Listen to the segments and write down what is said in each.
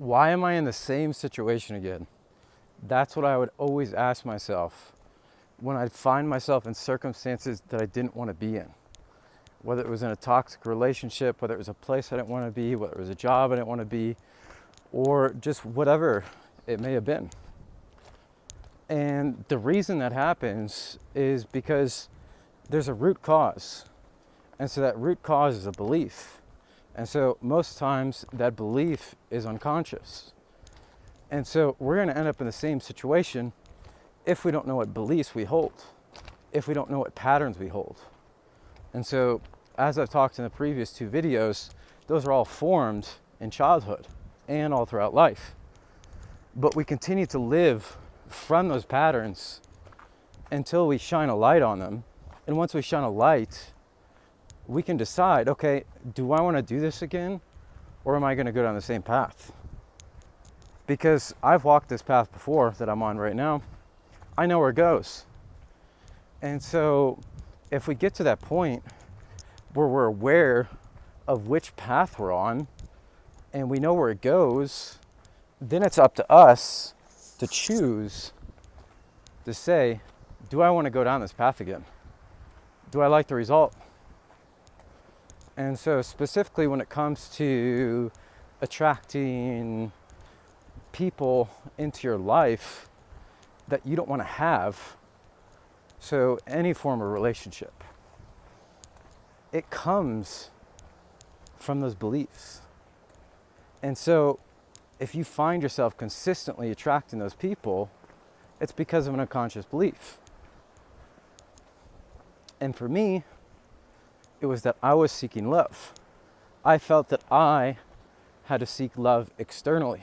why am I in the same situation again? That's what I would always ask myself when I'd find myself in circumstances that I didn't want to be in. Whether it was in a toxic relationship, whether it was a place I didn't want to be, whether it was a job I didn't want to be, or just whatever it may have been. And the reason that happens is because there's a root cause. And so that root cause is a belief. And so most times that belief is unconscious. And so we're going to end up in the same situation if we don't know what beliefs we hold, if we don't know what patterns we hold. And so, as I've talked in the previous two videos, those are all formed in childhood and all throughout life. But we continue to live from those patterns until we shine a light on them. And once we shine a light, we can decide, okay, do I want to do this again? Or am I going to go down the same path? Because I've walked this path before that I'm on right now. I know where it goes. And so if we get to that point where we're aware of which path we're on and we know where it goes, then it's up to us to choose to say, do I want to go down this path again? Do I like the result? And so specifically when it comes to attracting people into your life that you don't want to have, so any form of relationship, it comes from those beliefs. And so if you find yourself consistently attracting those people, it's because of an unconscious belief. And for me, it was that I was seeking love. I felt that I had to seek love externally.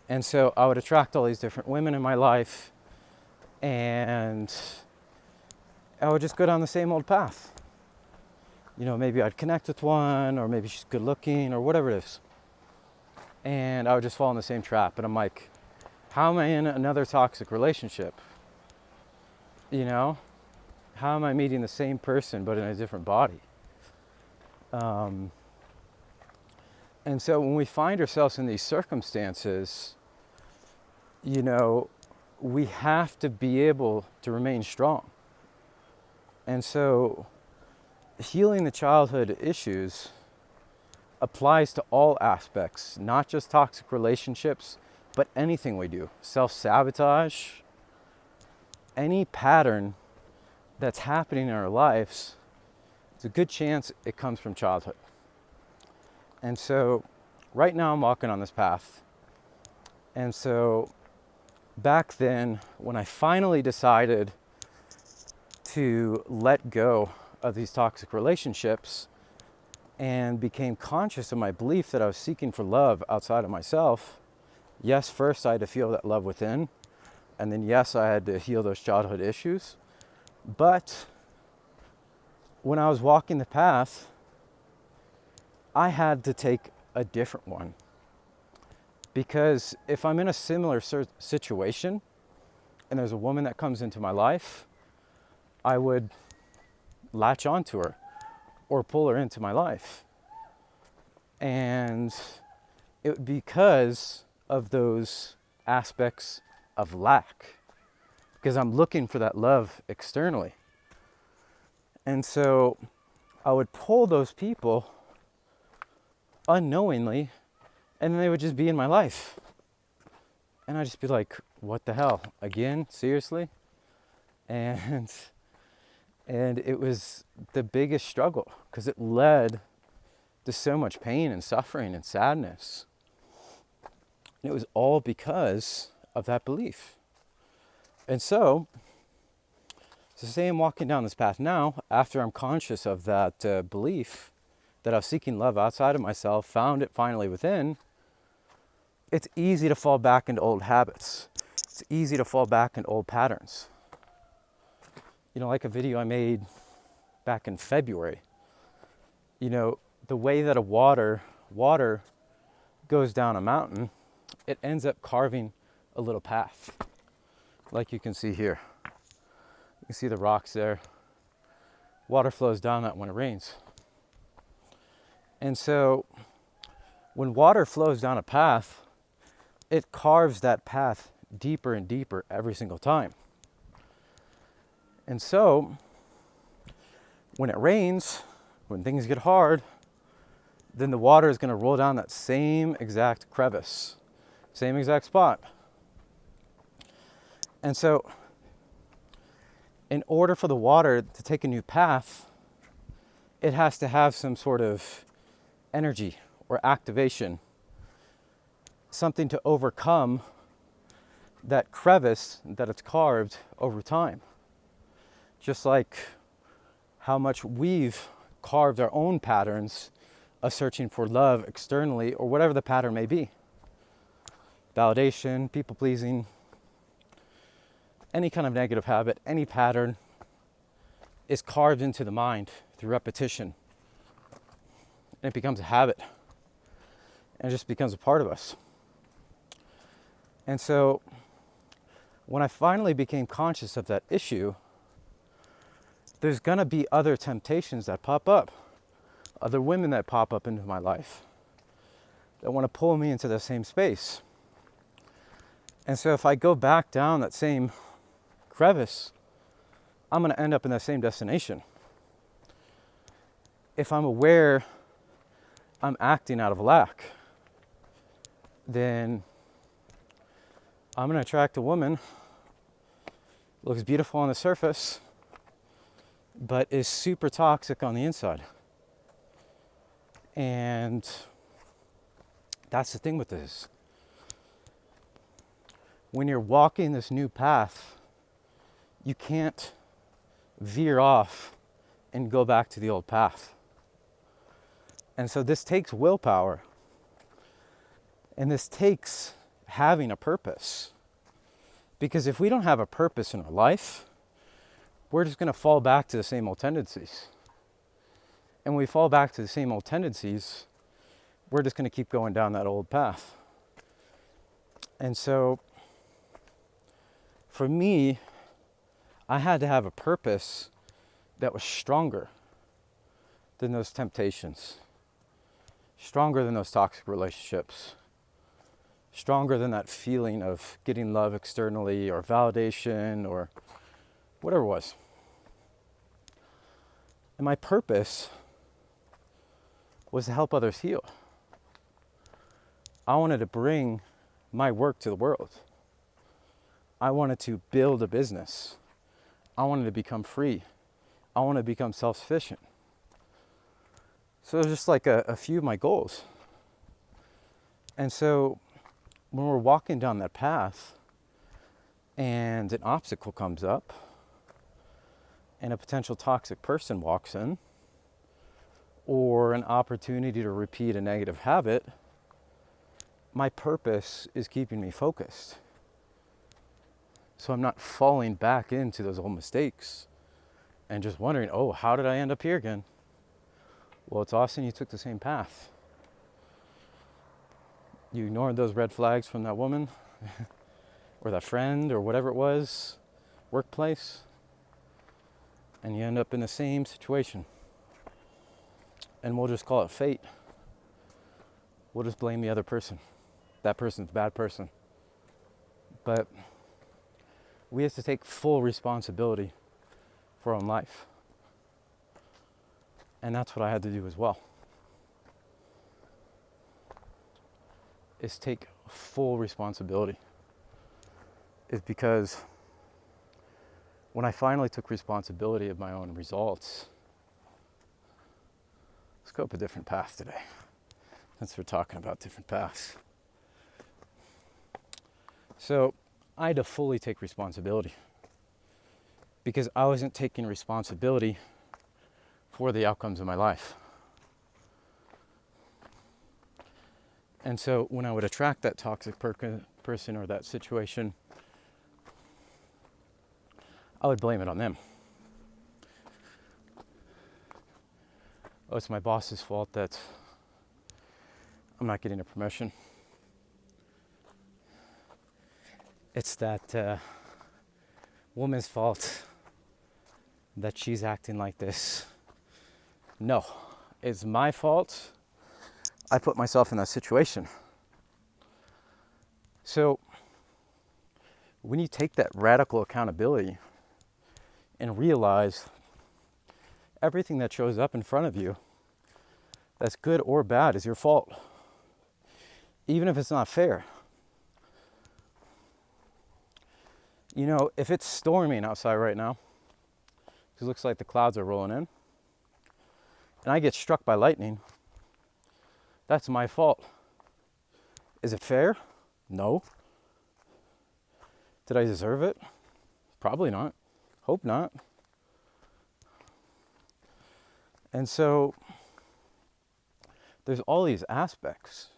And so I would attract all these different women in my life, and I would just go down the same old path. You know, maybe I'd connect with one, or maybe she's good looking, or whatever it is. And I would just fall in the same trap. And I'm like, how am I in another toxic relationship? You know, how am I meeting the same person but in a different body? And so when we find ourselves in these circumstances, you know, we have to be able to remain strong. And so healing the childhood issues applies to all aspects, not just toxic relationships, but anything we do. Self-sabotage, any pattern that's happening in our lives, it's a good chance it comes from childhood. And so right now I'm walking on this path. And so back then, when I finally decided to let go of these toxic relationships and became conscious of my belief that I was seeking for love outside of myself, yes, first I had to feel that love within, and then yes, I had to heal those childhood issues. But when I was walking the path, I had to take a different one. Because if I'm in a similar situation and there's a woman that comes into my life, I would latch onto her or pull her into my life. And it because of those aspects of lack, because I'm looking for that love externally. And so I would pull those people unknowingly, and then they would just be in my life. And I'd just be like, what the hell? Again? Seriously? And it was the biggest struggle because it led to so much pain and suffering and sadness. And it was all because of that belief. And so, say I'm walking down this path now, after I'm conscious of that belief that I was seeking love outside of myself, found it finally within, it's easy to fall back into old habits. It's easy to fall back into old patterns. You know, like a video I made back in February. You know, the way that water goes down a mountain, it ends up carving a little path. Like you can see here. You can see the rocks there. Water flows down that when it rains. And so When water flows down a path, it carves that path deeper and deeper every single time. And so, when it rains, when things get hard, then the water is going to roll down that same exact crevice, same exact spot. And so, in order for the water to take a new path, it has to have some sort of energy or activation, something to overcome that crevice that it's carved over time. Just like how much we've carved our own patterns of searching for love externally, or whatever the pattern may be. Validation, people pleasing, any kind of negative habit, any pattern is carved into the mind through repetition. And it becomes a habit. And it just becomes a part of us. And so, when I finally became conscious of that issue, there's gonna be other temptations that pop up, other women that pop up into my life that want to pull me into the same space. And so if I go back down that same crevice, I'm gonna end up in that same destination. If I'm aware I'm acting out of lack, then I'm gonna attract a woman, looks beautiful on the surface, but is super toxic on the inside. And that's the thing with this. When you're walking this new path, you can't veer off and go back to the old path. And so this takes willpower. And this takes having a purpose. Because if we don't have a purpose in our life, we're just going to fall back to the same old tendencies. And when we fall back to the same old tendencies, we're just going to keep going down that old path. And so, for me, I had to have a purpose that was stronger than those temptations, stronger than those toxic relationships, stronger than that feeling of getting love externally or validation or whatever it was. And my purpose was to help others heal. I wanted to bring my work to the world. I wanted to build a business. I wanted to become free. I wanted to become self-sufficient. So it was just like a few of my goals. And so when we're walking down that path and an obstacle comes up and a potential toxic person walks in, or an opportunity to repeat a negative habit, my purpose is keeping me focused. So I'm not falling back into those old mistakes and just wondering, oh, how did I end up here again? Well, it's awesome you took the same path. You ignored those red flags from that woman or that friend or whatever it was, workplace, and you end up in the same situation. And we'll just call it fate. We'll just blame the other person. That person's a bad person. But we have to take full responsibility for our own life. And that's what I had to do as well. Is take full responsibility. Is because when I finally took responsibility of my own results, let's go up a different path today. Since we're talking about different paths. So I had to fully take responsibility because I wasn't taking responsibility for the outcomes of my life. And so when I would attract that toxic person or that situation, I would blame it on them. Oh, it's my boss's fault that I'm not getting a promotion. It's that woman's fault that she's acting like this. No, it's my fault. I put myself in that situation. So when you take that radical accountability and realize everything that shows up in front of you, that's good or bad, is your fault, even if it's not fair. You know, if it's storming outside right now, because it looks like the clouds are rolling in, and I get struck by lightning, that's my fault. Is it fair? No. Did I deserve it? Probably not. Hope not. And so there's all these aspects.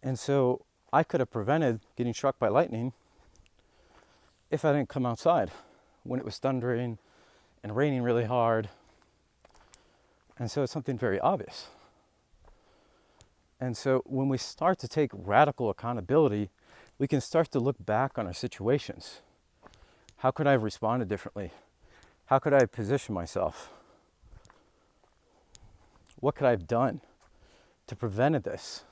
And so I could have prevented getting struck by lightning if I didn't come outside when it was thundering and raining really hard. And so it's something very obvious. And so when we start to take radical accountability, we can start to look back on our situations. How could I have responded differently? How could I have positioned myself? What could I have done to prevent this?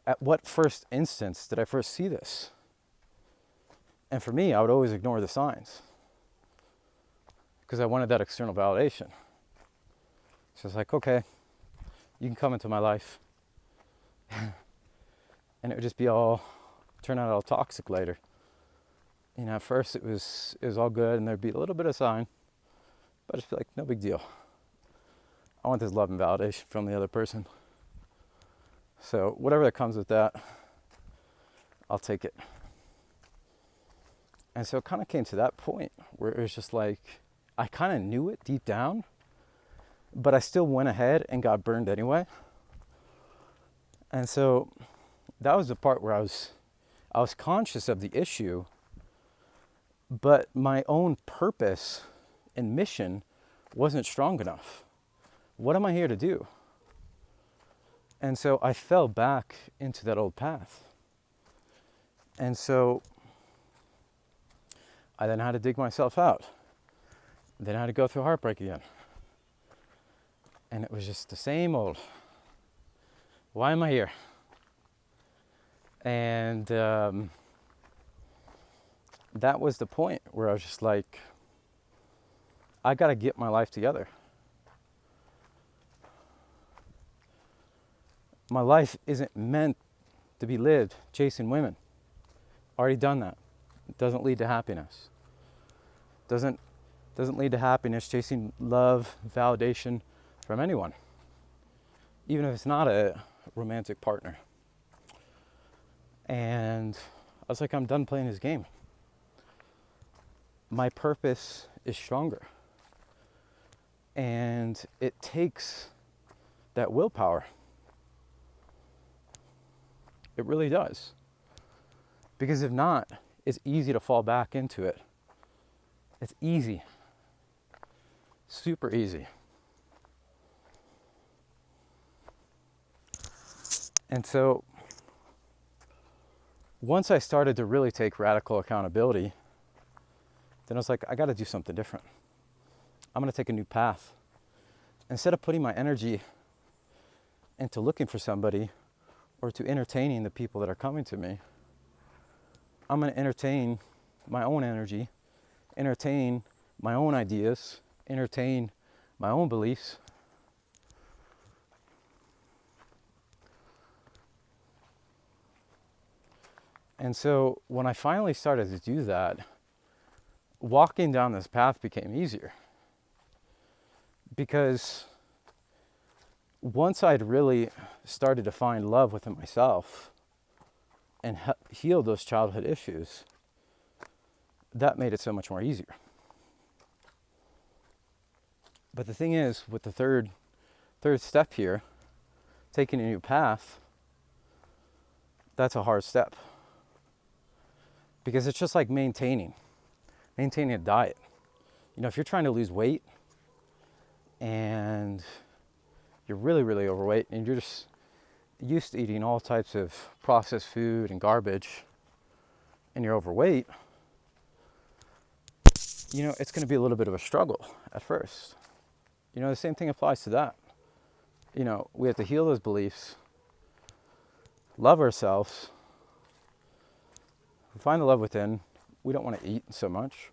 At what first instance did I first see this? And for me, I would always ignore the signs because I wanted that external validation. So it's like, okay, you can come into my life. And it would just be turn out all toxic later. You know, at first it was all good and there'd be a little bit of sign, but I'd just be like, no big deal. I want this love and validation from the other person. So whatever that comes with that, I'll take it. And so it kind of came to that point where it was just like, I kind of knew it deep down, but I still went ahead and got burned anyway. And so that was the part where I was conscious of the issue, but my own purpose and mission wasn't strong enough. What am I here to do? And so I fell back into that old path. And so I then had to dig myself out. Then I had to go through heartbreak again. And it was just the same old, why am I here? And that was the point where I was just like, I got to get my life together. My life isn't meant to be lived chasing women. Already done that. It doesn't lead to happiness. Doesn't lead to happiness chasing love, validation from anyone, even if it's not a romantic partner. And I was like, I'm done playing this game. My purpose is stronger. And it takes that willpower. It really does. Because if not, it's easy to fall back into it. It's easy. Super easy. And so once I started to really take radical accountability, then I was like, I got to do something different. I'm going to take a new path. Instead of putting my energy into looking for somebody or to entertaining the people that are coming to me, I'm going to entertain my own energy, entertain my own ideas, entertain my own beliefs. And so when I finally started to do that, walking down this path became easier. Because once I'd really started to find love within myself and heal those childhood issues, that made it so much more easier. But the thing is, with the third step here, taking a new path, that's a hard step. Because it's just like maintaining a diet. You know, if you're trying to lose weight and you're really, really overweight and you're just used to eating all types of processed food and garbage and you're overweight, you know, it's going to be a little bit of a struggle at first. You know, the same thing applies to that. We have to heal those beliefs, love ourselves, find the love within. We don't want to eat so much.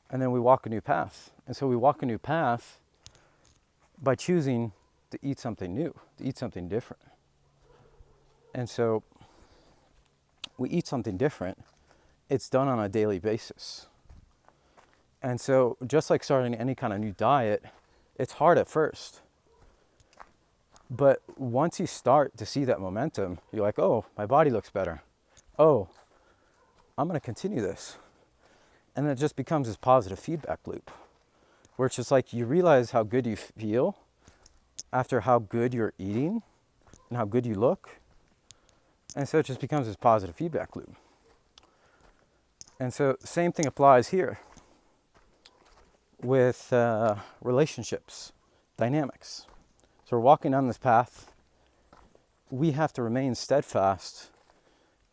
And then we walk a new path. And so we walk a new path by choosing to eat something new, to eat something different. And so we eat something different. It's done on a daily basis. And so just like starting any kind of new diet, it's hard at first. But once you start to see that momentum, you're like, oh, my body looks better. Oh, I'm going to continue this. And then it just becomes this positive feedback loop where it's just like you realize how good you feel after how good you're eating and how good you look. And so it just becomes this positive feedback loop. And so same thing applies here with relationships, dynamics. So we're walking down this path. We have to remain steadfast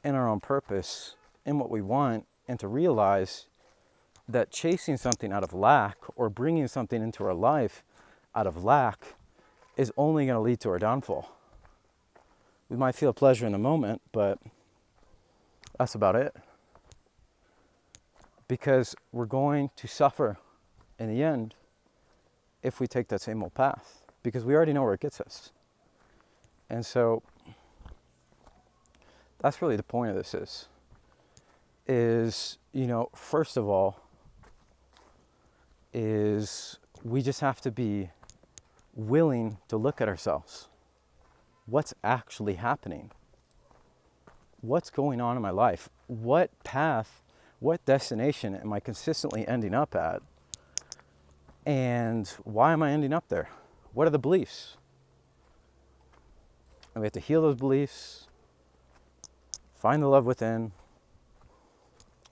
in our own purpose, in what we want, and to realize that chasing something out of lack or bringing something into our life out of lack is only going to lead to our downfall. We might feel pleasure in the moment, but that's about it. Because we're going to suffer in the end if we take that same old path, because we already know where it gets us. And so that's really the point of this is, first of all, is we just have to be willing to look at ourselves. What's actually happening? What's going on in my life? What path, what destination am I consistently ending up at? And why am I ending up there? What are the beliefs? And we have to heal those beliefs, find the love within,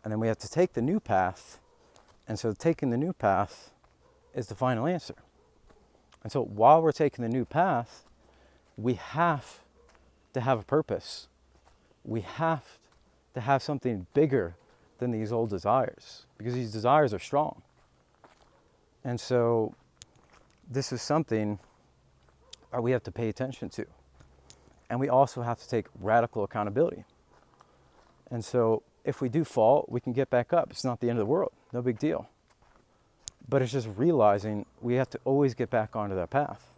and then we have to take the new path. And so taking the new path is the final answer. And so while we're taking the new path, we have to have a purpose. We have to have something bigger than these old desires, because these desires are strong. And so this is something that we have to pay attention to. And we also have to take radical accountability. And so if we do fall, we can get back up. It's not the end of the world. No big deal. But it's just realizing we have to always get back onto that path.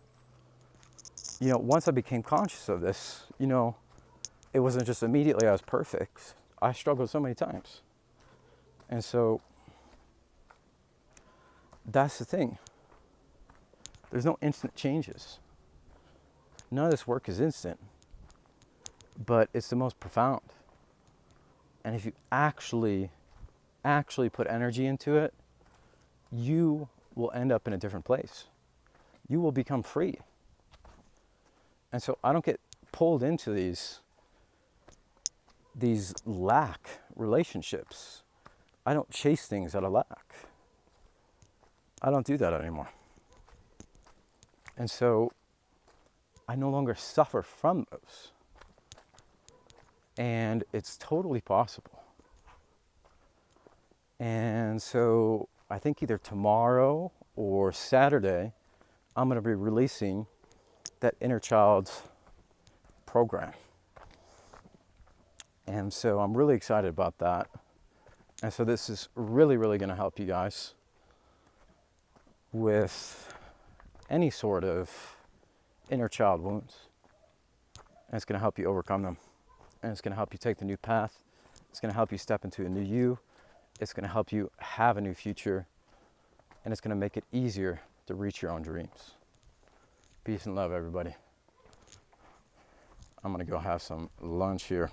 Once I became conscious of this, it wasn't just immediately I was perfect. I struggled so many times. And so that's the thing. There's no instant changes. None of this work is instant, but it's the most profound. And if you actually put energy into it, you will end up in a different place. You will become free. And so I don't get pulled into these lack relationships. I don't chase things out of lack. I don't do that anymore. And so I no longer suffer from those. And it's totally possible. And so I think either tomorrow or Saturday, I'm going to be releasing that Inner Child program. And so I'm really excited about that. And so this is really, really going to help you guys with any sort of inner child wounds. And it's going to help you overcome them. And it's going to help you take the new path. It's going to help you step into a new you. It's going to help you have a new future. And it's going to make it easier to reach your own dreams. Peace and love, everybody. I'm going to go have some lunch here.